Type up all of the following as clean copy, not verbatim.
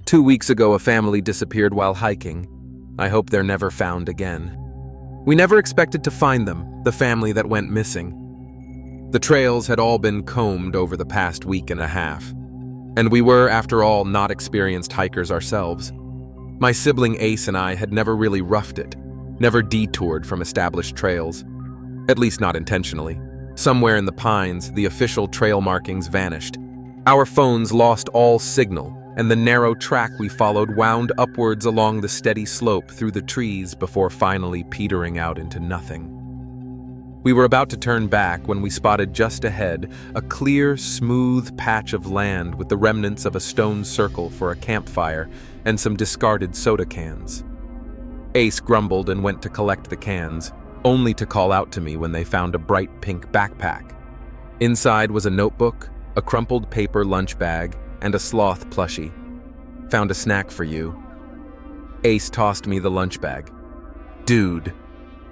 2 weeks ago, a family disappeared while hiking. I hope they're never found again. We never expected to find them, the family that went missing. The trails had all been combed over the past week and a half. And we were, after all, not experienced hikers ourselves. My sibling Ace and I had never really roughed it, never detoured from established trails. At least not intentionally. Somewhere in the pines, the official trail markings vanished. Our phones lost all signal, and the narrow track we followed wound upwards along the steady slope through the trees before finally petering out into nothing. We were about to turn back when we spotted just ahead a clear, smooth patch of land with the remnants of a stone circle for a campfire and some discarded soda cans. Ace grumbled and went to collect the cans, only to call out to me when they found a bright pink backpack. Inside was a notebook, a crumpled paper lunch bag, and a sloth plushie. "Found a snack for you." Ace tossed me the lunch bag. "Dude,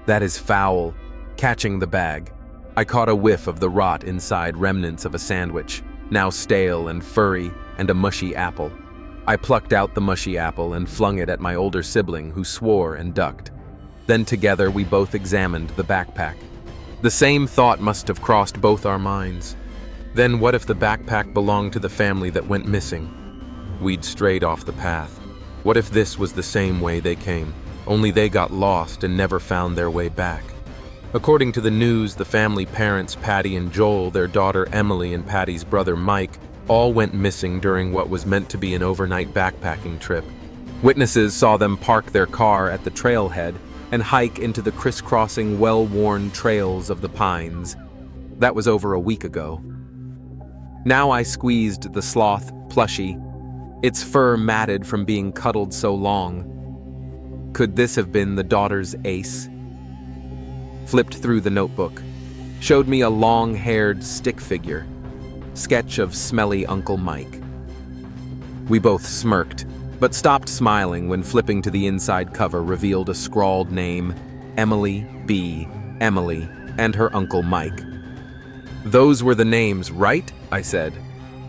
that is foul." Catching the bag, I caught a whiff of the rot inside remnants of a sandwich, now stale and furry, and a mushy apple. I plucked out the mushy apple and flung it at my older sibling, who swore and ducked. Then together we both examined the backpack. The same thought must have crossed both our minds. Then what if the backpack belonged to the family that went missing? We'd strayed off the path. What if this was the same way they came, only they got lost and never found their way back? According to the news, the family parents, Patty and Joel, their daughter Emily, and Patty's brother Mike, all went missing during what was meant to be an overnight backpacking trip. Witnesses saw them park their car at the trailhead and hike into the crisscrossing, well-worn trails of the pines. That was over a week ago. Now I squeezed the sloth plushie, its fur matted from being cuddled so long. Could this have been the daughter's Ace? Flipped through the notebook, showed me a long-haired stick figure, sketch of smelly Uncle Mike. We both smirked, but stopped smiling when flipping to the inside cover revealed a scrawled name, Emily B. Emily, and her Uncle Mike. "Those were the names, right?" I said.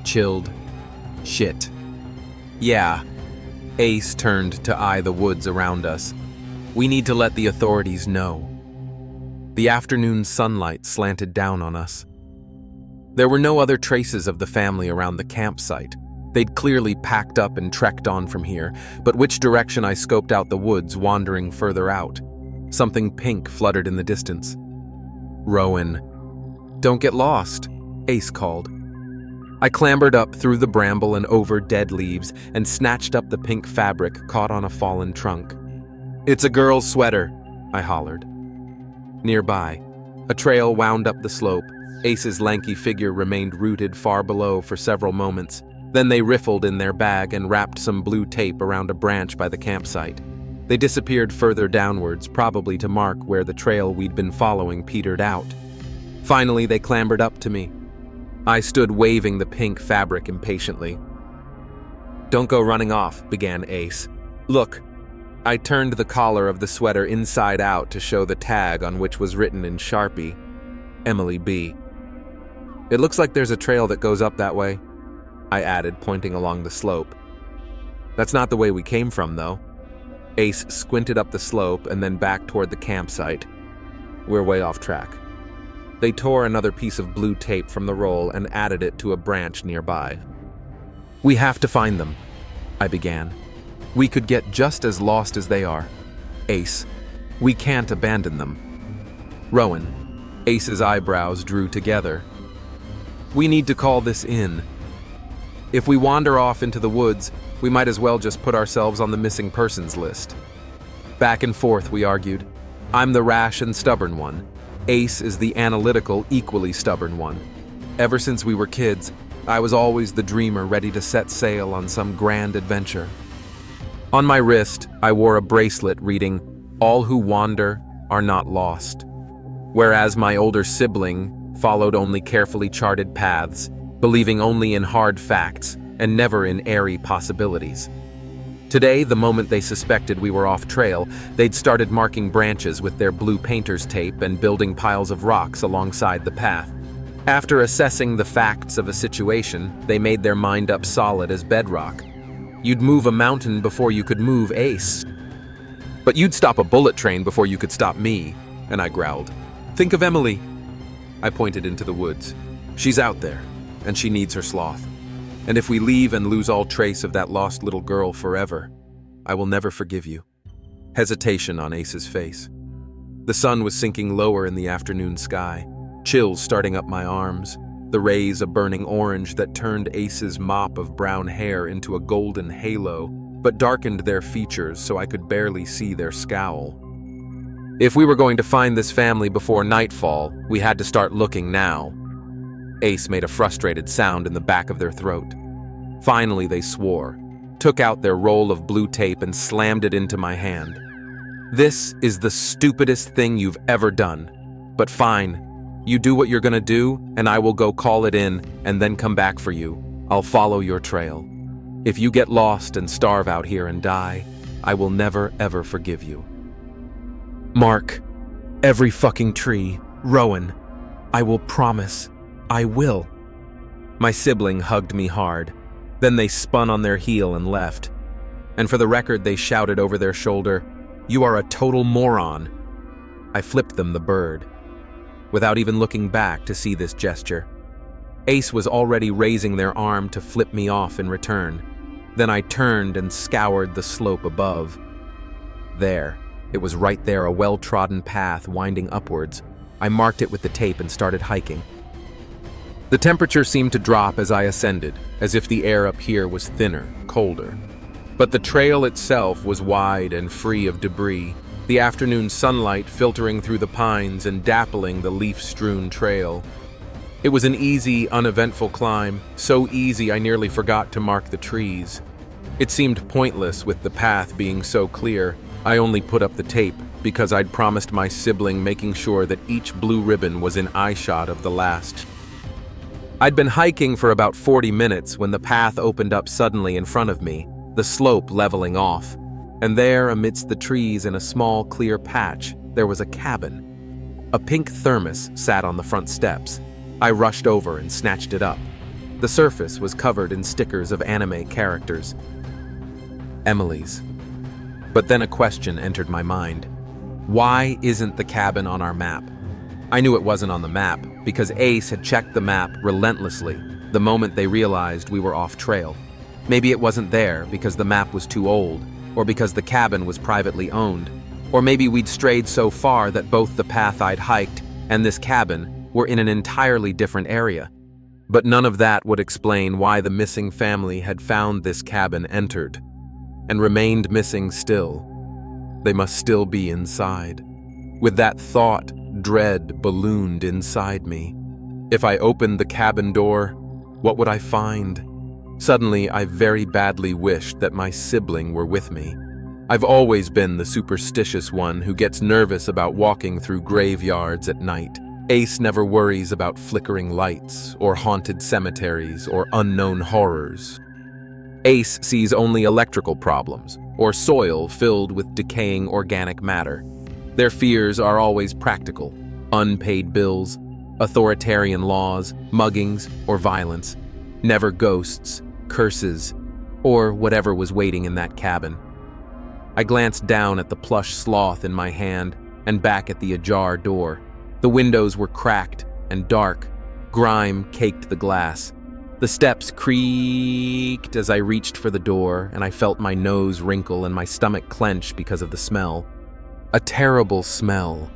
Chilled. "Shit." "Yeah." Ace turned to eye the woods around us. "We need to let the authorities know." The afternoon sunlight slanted down on us. There were no other traces of the family around the campsite. They'd clearly packed up and trekked on from here, but which direction I scoped out the woods, wandering further out. Something pink fluttered in the distance. "Rowan." "Don't get lost," Ace called. I clambered up through the bramble and over dead leaves and snatched up the pink fabric caught on a fallen trunk. "It's a girl's sweater," I hollered. Nearby, a trail wound up the slope. Ace's lanky figure remained rooted far below for several moments. Then they riffled in their bag and wrapped some blue tape around a branch by the campsite. They disappeared further downwards, probably to mark where the trail we'd been following petered out. Finally, they clambered up to me. I stood waving the pink fabric impatiently. "Don't go running off," began Ace. "Look." I turned the collar of the sweater inside out to show the tag on which was written in Sharpie, Emily B. "It looks like there's a trail that goes up that way," I added, pointing along the slope. "That's not the way we came from, though." Ace squinted up the slope and then back toward the campsite. "We're way off track." They tore another piece of blue tape from the roll and added it to a branch nearby. "We have to find them," I began. "We could get just as lost as they are. Ace, we can't abandon them." "Rowan." Ace's eyebrows drew together. "We need to call this in. If we wander off into the woods, we might as well just put ourselves on the missing persons list." Back and forth we argued. I'm the rash and stubborn one. Ace is the analytical, equally stubborn one. Ever since we were kids, I was always the dreamer ready to set sail on some grand adventure. On my wrist, I wore a bracelet reading, "All who wander are not lost," whereas my older sibling followed only carefully charted paths, believing only in hard facts and never in airy possibilities. Today, the moment they suspected we were off trail, they'd started marking branches with their blue painter's tape and building piles of rocks alongside the path. After assessing the facts of a situation, they made their mind up solid as bedrock. You'd move a mountain before you could move Ace. But you'd stop a bullet train before you could stop me, and I growled. Think of Emily. I pointed into the woods. She's out there, and she needs her sloth. And if we leave and lose all trace of that lost little girl forever, I will never forgive you. Hesitation on Ace's face. The sun was sinking lower in the afternoon sky, chills starting up my arms, the rays a burning orange that turned Ace's mop of brown hair into a golden halo, but darkened their features so I could barely see their scowl. If we were going to find this family before nightfall, we had to start looking now. Ace made a frustrated sound in the back of their throat. Finally, they swore, took out their roll of blue tape and slammed it into my hand. This is the stupidest thing you've ever done. But fine, you do what you're gonna do, and I will go call it in and then come back for you. I'll follow your trail. If you get lost and starve out here and die, I will never ever forgive you. Mark, every fucking tree, Rowan. I will promise. I will. My sibling hugged me hard. Then they spun on their heel and left. And for the record, they shouted over their shoulder, "You are a total moron." I flipped them the bird, without even looking back to see this gesture. Ace was already raising their arm to flip me off in return. Then I turned and scoured the slope above. There, it was right there, a well-trodden path winding upwards. I marked it with the tape and started hiking. The temperature seemed to drop as I ascended, as if the air up here was thinner, colder. But the trail itself was wide and free of debris, the afternoon sunlight filtering through the pines and dappling the leaf-strewn trail. It was an easy, uneventful climb, so easy I nearly forgot to mark the trees. It seemed pointless with the path being so clear. I only put up the tape because I'd promised my sibling making sure that each blue ribbon was in eyeshot of the last. I'd been hiking for about 40 minutes when the path opened up suddenly in front of me, the slope leveling off. And there, amidst the trees in a small, clear patch, there was a cabin. A pink thermos sat on the front steps. I rushed over and snatched it up. The surface was covered in stickers of anime characters. Emily's. But then a question entered my mind. Why isn't the cabin on our map? I knew it wasn't on the map because Ace had checked the map relentlessly the moment they realized we were off trail. Maybe it wasn't there because the map was too old, or because the cabin was privately owned, or maybe we'd strayed so far that both the path I'd hiked and this cabin were in an entirely different area. But none of that would explain why the missing family had found this cabin entered, and remained missing still. They must still be inside. With that thought, dread ballooned inside me. If I opened the cabin door, what would I find? Suddenly, I very badly wished that my sibling were with me. I've always been the superstitious one who gets nervous about walking through graveyards at night. Ace never worries about flickering lights, or haunted cemeteries, or unknown horrors. Ace sees only electrical problems, or soil filled with decaying organic matter. Their fears are always practical: unpaid bills, authoritarian laws, muggings, or violence. Never ghosts, curses, or whatever was waiting in that cabin. I glanced down at the plush sloth in my hand and back at the ajar door. The windows were cracked and dark. Grime caked the glass. The steps creaked as I reached for the door, and I felt my nose wrinkle and my stomach clench because of the smell. A terrible smell.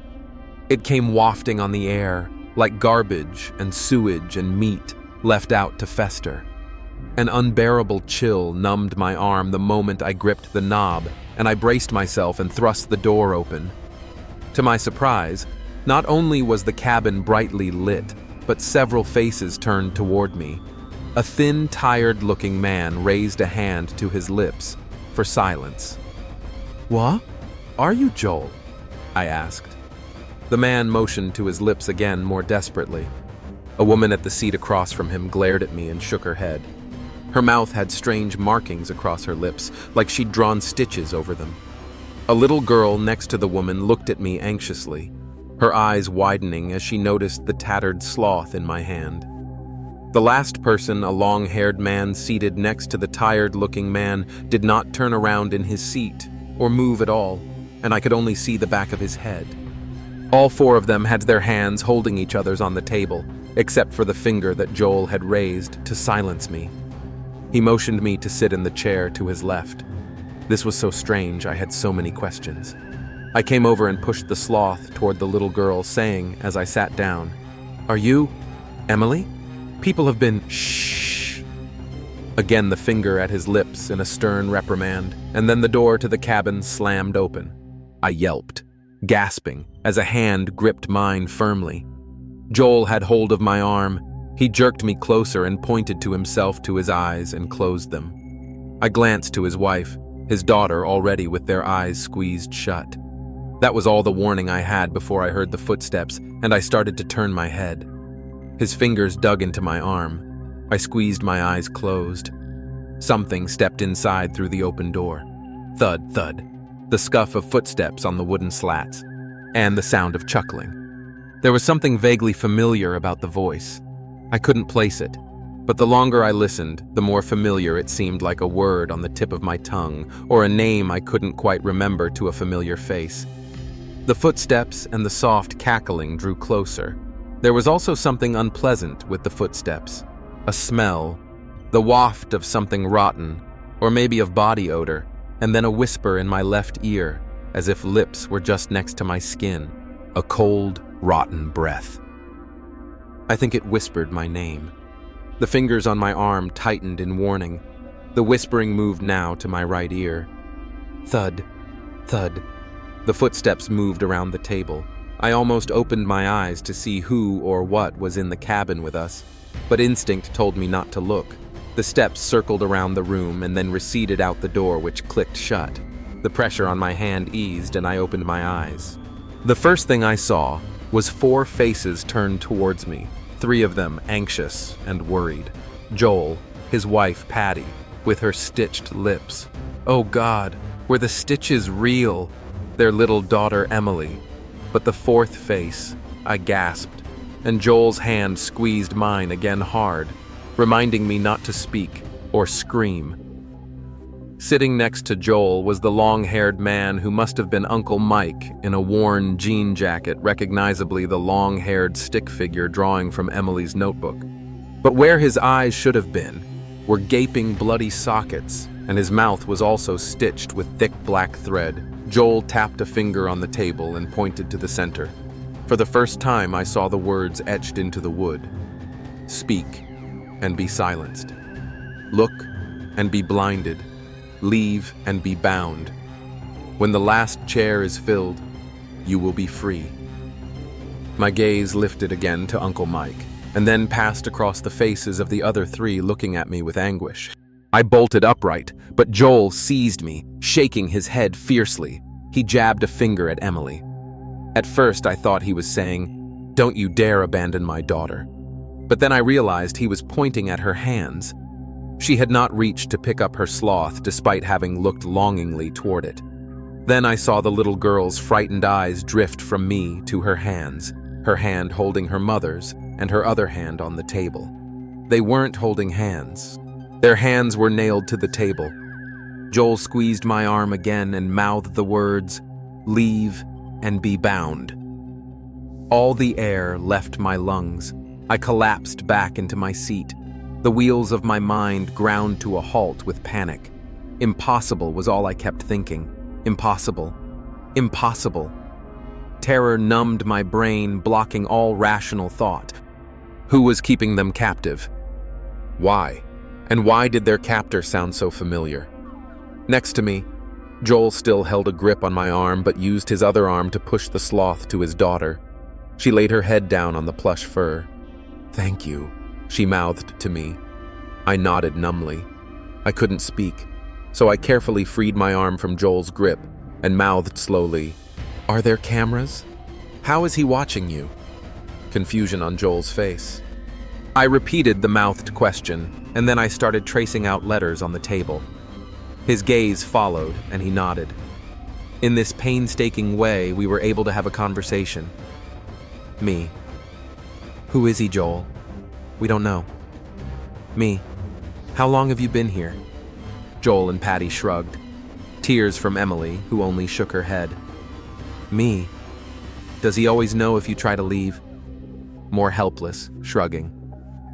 It came wafting on the air, like garbage and sewage and meat left out to fester. An unbearable chill numbed my arm the moment I gripped the knob, and I braced myself and thrust the door open. To my surprise, not only was the cabin brightly lit, but several faces turned toward me. A thin, tired-looking man raised a hand to his lips for silence. "What? Are you Joel?" I asked. The man motioned to his lips again more desperately. A woman at the seat across from him glared at me and shook her head. Her mouth had strange markings across her lips, like she'd drawn stitches over them. A little girl next to the woman looked at me anxiously, her eyes widening as she noticed the tattered sloth in my hand. The last person, a long-haired man seated next to the tired-looking man, did not turn around in his seat or move at all, and I could only see the back of his head. All four of them had their hands holding each other's on the table, except for the finger that Joel had raised to silence me. He motioned me to sit in the chair to his left. This was so strange, I had so many questions. I came over and pushed the sloth toward the little girl, saying, as I sat down, "Are you Emily? People have been shh." Again the finger at his lips in a stern reprimand, and then the door to the cabin slammed open. I yelped, gasping, as a hand gripped mine firmly. Joel had hold of my arm. He jerked me closer and pointed to himself to his eyes and closed them. I glanced to his wife, his daughter already with their eyes squeezed shut. That was all the warning I had before I heard the footsteps, and I started to turn my head. His fingers dug into my arm. I squeezed my eyes closed. Something stepped inside through the open door. Thud, thud. The scuff of footsteps on the wooden slats, and the sound of chuckling. There was something vaguely familiar about the voice. I couldn't place it, but the longer I listened, the more familiar it seemed, like a word on the tip of my tongue, or a name I couldn't quite remember to a familiar face. The footsteps and the soft cackling drew closer. There was also something unpleasant with the footsteps. A smell, the waft of something rotten, or maybe of body odor, and then a whisper in my left ear, as if lips were just next to my skin. A cold, rotten breath. I think it whispered my name. The fingers on my arm tightened in warning. The whispering moved now to my right ear. Thud, thud. The footsteps moved around the table. I almost opened my eyes to see who or what was in the cabin with us, but instinct told me not to look. The steps circled around the room and then receded out the door, which clicked shut. The pressure on my hand eased and I opened my eyes. The first thing I saw was 4 faces turned towards me, 3 of them anxious and worried. Joel, his wife Patty, with her stitched lips. Oh God, were the stitches real? Their little daughter Emily. But the 4th face, I gasped, and Joel's hand squeezed mine again hard, reminding me not to speak or scream. Sitting next to Joel was the long-haired man who must have been Uncle Mike in a worn jean jacket, recognizably the long-haired stick figure drawing from Emily's notebook. But where his eyes should have been were gaping bloody sockets, and his mouth was also stitched with thick black thread. Joel tapped a finger on the table and pointed to the center. For the first time, I saw the words etched into the wood. Speak and be silenced. Look and be blinded. Leave and be bound. When the last chair is filled, you will be free. My gaze lifted again to Uncle Mike, and then passed across the faces of the other 3 looking at me with anguish. I bolted upright, but Joel seized me, shaking his head fiercely. He jabbed a finger at Emily. At first, I thought he was saying, "Don't you dare abandon my daughter." But then I realized he was pointing at her hands. She had not reached to pick up her sloth, despite having looked longingly toward it. Then I saw the little girl's frightened eyes drift from me to her hands, her hand holding her mother's and her other hand on the table. They weren't holding hands. Their hands were nailed to the table. Joel squeezed my arm again and mouthed the words, "Leave and be bound." All the air left my lungs. I collapsed back into my seat. The wheels of my mind ground to a halt with panic. Impossible was all I kept thinking. Impossible. Impossible. Terror numbed my brain, blocking all rational thought. Who was keeping them captive? Why? And why did their captor sound so familiar? Next to me, Joel still held a grip on my arm but used his other arm to push the sloth to his daughter. She laid her head down on the plush fur. "Thank you," she mouthed to me. I nodded numbly. I couldn't speak, so I carefully freed my arm from Joel's grip and mouthed slowly, "Are there cameras? How is he watching you?" Confusion on Joel's face. I repeated the mouthed question, and then I started tracing out letters on the table. His gaze followed, and he nodded. In this painstaking way, we were able to have a conversation. Me. "Who is he, Joel?" "We don't know." Me. How long have you been here? Joel and Patty shrugged. Tears from Emily, who only shook her head. Me. Does he always know if you try to leave? More helpless, shrugging.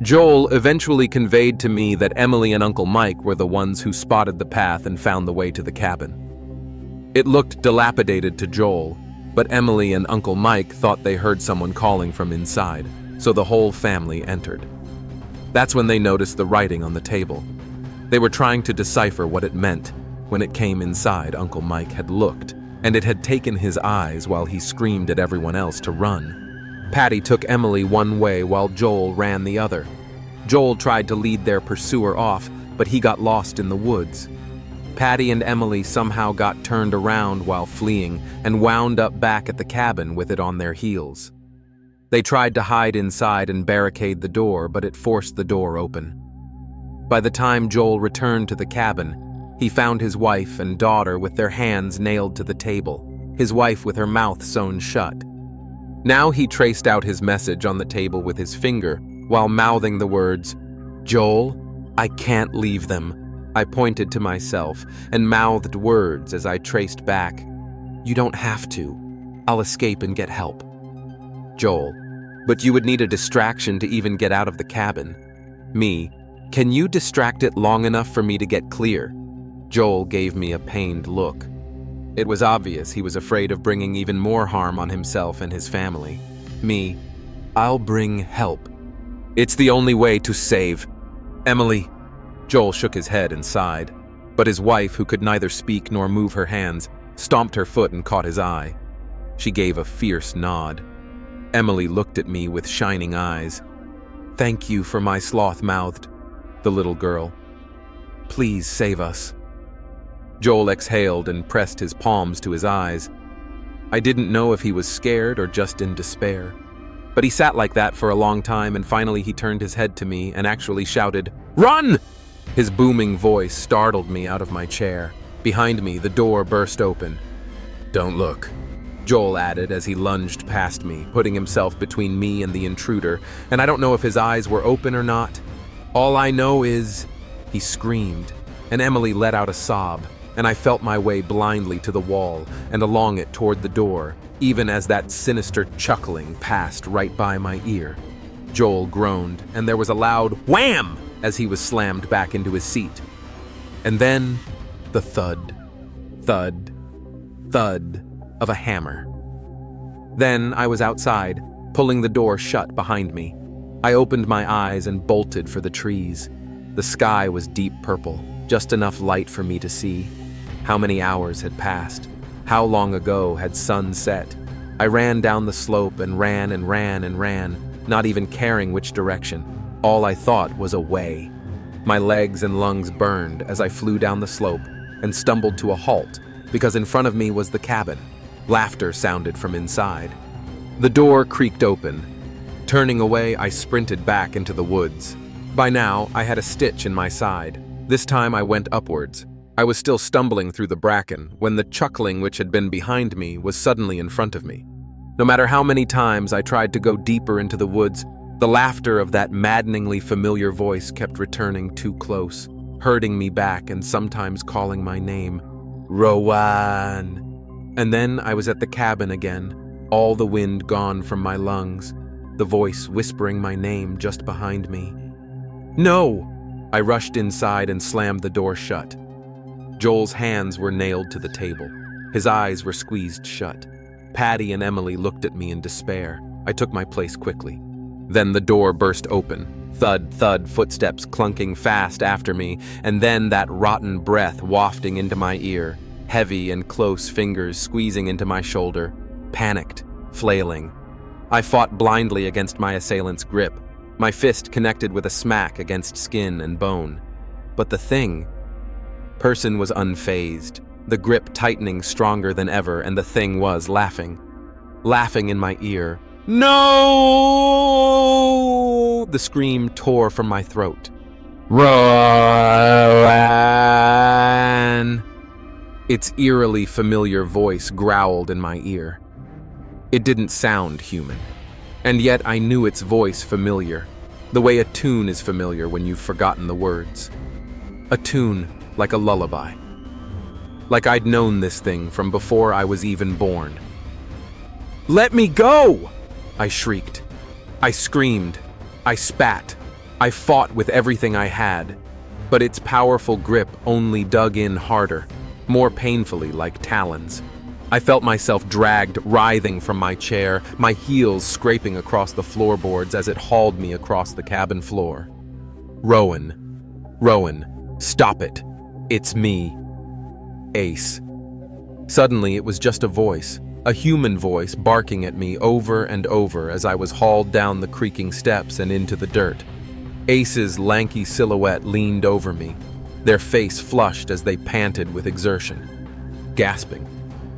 Joel eventually conveyed to me that Emily and Uncle Mike were the ones who spotted the path and found the way to the cabin. It looked dilapidated to Joel, but Emily and Uncle Mike thought they heard someone calling from inside, so the whole family entered. That's when they noticed the writing on the table. They were trying to decipher what it meant. When it came inside, Uncle Mike had looked, and it had taken his eyes while he screamed at everyone else to run. Patty took Emily one way while Joel ran the other. Joel tried to lead their pursuer off, but he got lost in the woods. Patty and Emily somehow got turned around while fleeing and wound up back at the cabin with it on their heels. They tried to hide inside and barricade the door, but it forced the door open. By the time Joel returned to the cabin, he found his wife and daughter with their hands nailed to the table, his wife with her mouth sewn shut. Now he traced out his message on the table with his finger while mouthing the words, "Joel, I can't leave them." I pointed to myself and mouthed words as I traced back, "You don't have to. I'll escape and get help." Joel, "But you would need a distraction to even get out of the cabin." Me, "Can you distract it long enough for me to get clear?" Joel gave me a pained look. It was obvious he was afraid of bringing even more harm on himself and his family. Me, "I'll bring help. It's the only way to save Emily." Joel shook his head and sighed, but his wife, who could neither speak nor move her hands, stomped her foot and caught his eye. She gave a fierce nod. Emily looked at me with shining eyes. "Thank you for my sloth-mouthed," the little girl. "Please save us." Joel exhaled and pressed his palms to his eyes. I didn't know if he was scared or just in despair. But he sat like that for a long time, and finally he turned his head to me and actually shouted, "Run!" His booming voice startled me out of my chair. Behind me, the door burst open. "Don't look," Joel added as he lunged past me, putting himself between me and the intruder, and I don't know if his eyes were open or not. All I know is, he screamed, and Emily let out a sob, and I felt my way blindly to the wall and along it toward the door, even as that sinister chuckling passed right by my ear. Joel groaned, and there was a loud wham as he was slammed back into his seat. And then, the thud, thud, thud of a hammer. Then I was outside, pulling the door shut behind me. I opened my eyes and bolted for the trees. The sky was deep purple, just enough light for me to see. How many hours had passed? How long ago had sun set? I ran down the slope and ran and ran and ran, not even caring which direction. All I thought was away. My legs and lungs burned as I flew down the slope and stumbled to a halt because in front of me was the cabin. Laughter sounded from inside. The door creaked open. Turning away, I sprinted back into the woods. By now, I had a stitch in my side. This time I went upwards. I was still stumbling through the bracken when the chuckling which had been behind me was suddenly in front of me. No matter how many times I tried to go deeper into the woods, the laughter of that maddeningly familiar voice kept returning too close, herding me back and sometimes calling my name, "Rowan." And then I was at the cabin again, all the wind gone from my lungs, the voice whispering my name just behind me. "No!" I rushed inside and slammed the door shut. Joel's hands were nailed to the table. His eyes were squeezed shut. Patty and Emily looked at me in despair. I took my place quickly. Then the door burst open. Thud, thud, footsteps clunking fast after me, and then that rotten breath wafting into my ear, heavy and close fingers squeezing into my shoulder, panicked, flailing. I fought blindly against my assailant's grip, my fist connected with a smack against skin and bone. But the person was unfazed, the grip tightening stronger than ever, and the thing was laughing. Laughing in my ear. "No!" The scream tore from my throat. "Rowan!" Its eerily familiar voice growled in my ear. It didn't sound human, and yet I knew its voice familiar. The way a tune is familiar when you've forgotten the words. A tune like a lullaby. Like I'd known this thing from before I was even born. "Let me go!" I shrieked. I screamed. I spat. I fought with everything I had. But its powerful grip only dug in harder, more painfully like talons. I felt myself dragged, writhing from my chair, my heels scraping across the floorboards as it hauled me across the cabin floor. "Rowan. Rowan, stop it. It's me. Ace." Suddenly, it was just a voice, a human voice barking at me over and over as I was hauled down the creaking steps and into the dirt. Ace's lanky silhouette leaned over me, their face flushed as they panted with exertion. Gasping,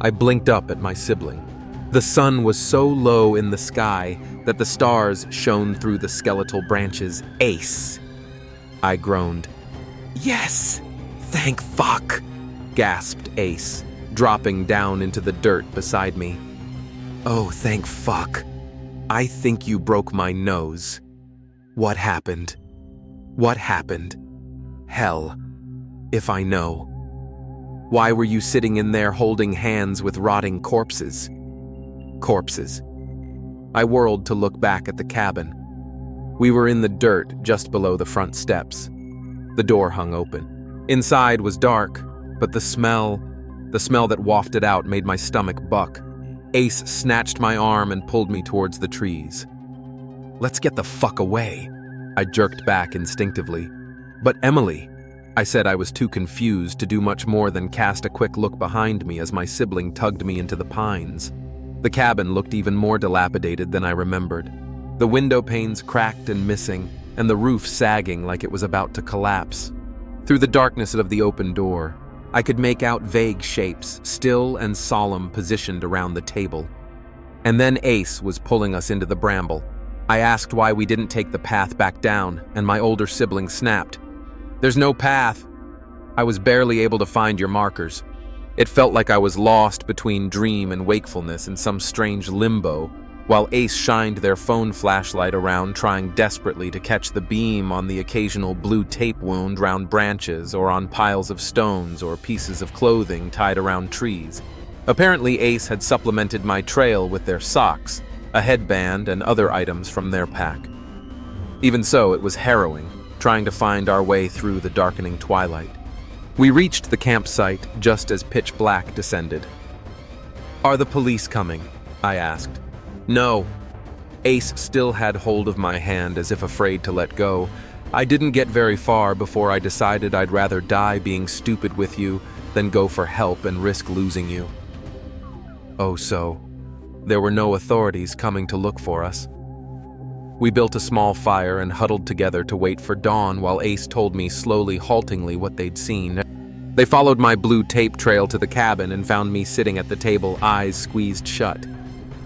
I blinked up at my sibling. The sun was so low in the sky that the stars shone through the skeletal branches. "Ace!" I groaned. "Yes! Thank fuck!" gasped Ace, dropping down into the dirt beside me. "Oh, thank fuck. I think you broke my nose. What happened? What happened? Hell, if I know. Why were you sitting in there holding hands with rotting corpses?" Corpses. I whirled to look back at the cabin. We were in the dirt just below the front steps. The door hung open. Inside was dark, but the smell that wafted out made my stomach buck. Ace snatched my arm and pulled me towards the trees. "Let's get the fuck away," I jerked back instinctively. "But Emily," I said. I was too confused to do much more than cast a quick look behind me as my sibling tugged me into the pines. The cabin looked even more dilapidated than I remembered. The window panes cracked and missing, and the roof sagging like it was about to collapse. Through the darkness of the open door, I could make out vague shapes, still and solemn, positioned around the table. And then Ace was pulling us into the bramble. I asked why we didn't take the path back down, and my older sibling snapped, "There's no path. I was barely able to find your markers." It felt like I was lost between dream and wakefulness in some strange limbo, while Ace shined their phone flashlight around, trying desperately to catch the beam on the occasional blue tape wound round branches or on piles of stones or pieces of clothing tied around trees. Apparently, Ace had supplemented my trail with their socks, a headband, and other items from their pack. Even so, it was harrowing, trying to find our way through the darkening twilight. We reached the campsite just as pitch black descended. "Are the police coming?" I asked. "No." Ace still had hold of my hand as if afraid to let go. I didn't get very far before I decided I'd rather die being stupid with you than go for help and risk losing you. Oh, so there were no authorities coming to look for us. We built a small fire and huddled together to wait for dawn while Ace told me slowly, haltingly, what they'd seen. They followed my blue tape trail to the cabin and found me sitting at the table, eyes squeezed shut.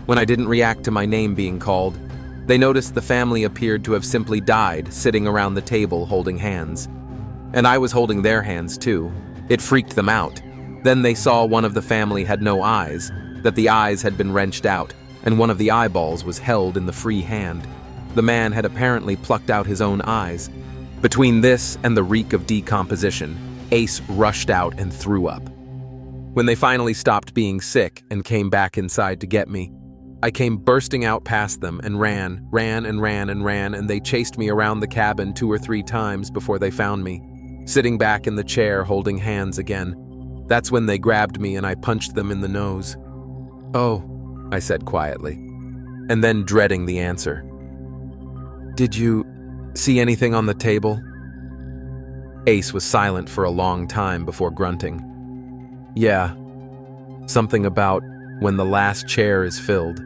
When I didn't react to my name being called, they noticed the family appeared to have simply died, sitting around the table holding hands. And I was holding their hands too. It freaked them out. Then they saw one of the family had no eyes, that the eyes had been wrenched out, and one of the eyeballs was held in the free hand. The man had apparently plucked out his own eyes. Between this and the reek of decomposition, Ace rushed out and threw up. When they finally stopped being sick and came back inside to get me, I came bursting out past them and ran, and they chased me around the cabin 2 or 3 times before they found me, sitting back in the chair holding hands again. That's when they grabbed me and I punched them in the nose. "Oh," I said quietly, and then dreading the answer. "Did you see anything on the table?" Ace was silent for a long time before grunting. "Yeah, something about when the last chair is filled.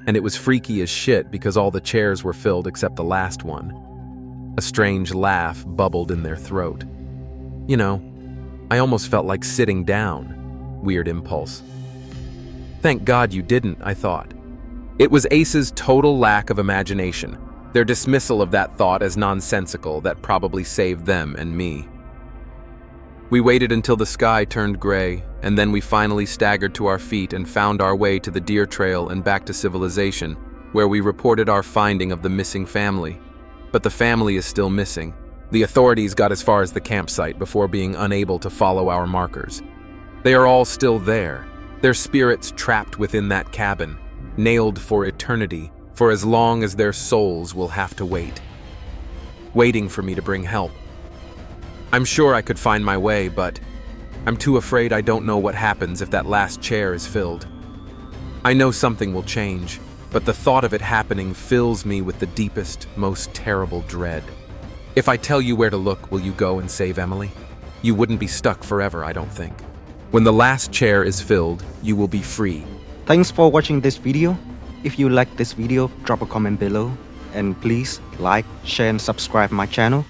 And it was freaky as shit because all the chairs were filled except the last one." A strange laugh bubbled in their throat. "You know, I almost felt like sitting down." Weird impulse. Thank God you didn't, I thought. It was Ace's total lack of imagination, their dismissal of that thought as nonsensical, that probably saved them and me. We waited until the sky turned gray, and then we finally staggered to our feet and found our way to the deer trail and back to civilization, where we reported our finding of the missing family. but the family is still missing. The authorities got as far as the campsite before being unable to follow our markers. They are all still there, their spirits trapped within that cabin, nailed for eternity, for as long as their souls will have to wait. Waiting for me to bring help. I'm sure I could find my way, but I'm too afraid I don't know what happens if that last chair is filled. I know something will change, but the thought of it happening fills me with the deepest, most terrible dread. If I tell you where to look, will you go and save Emily? You wouldn't be stuck forever, I don't think. When the last chair is filled, you will be free. Thanks for watching this video. If you like this video, drop a comment below. And please like, share and subscribe my channel.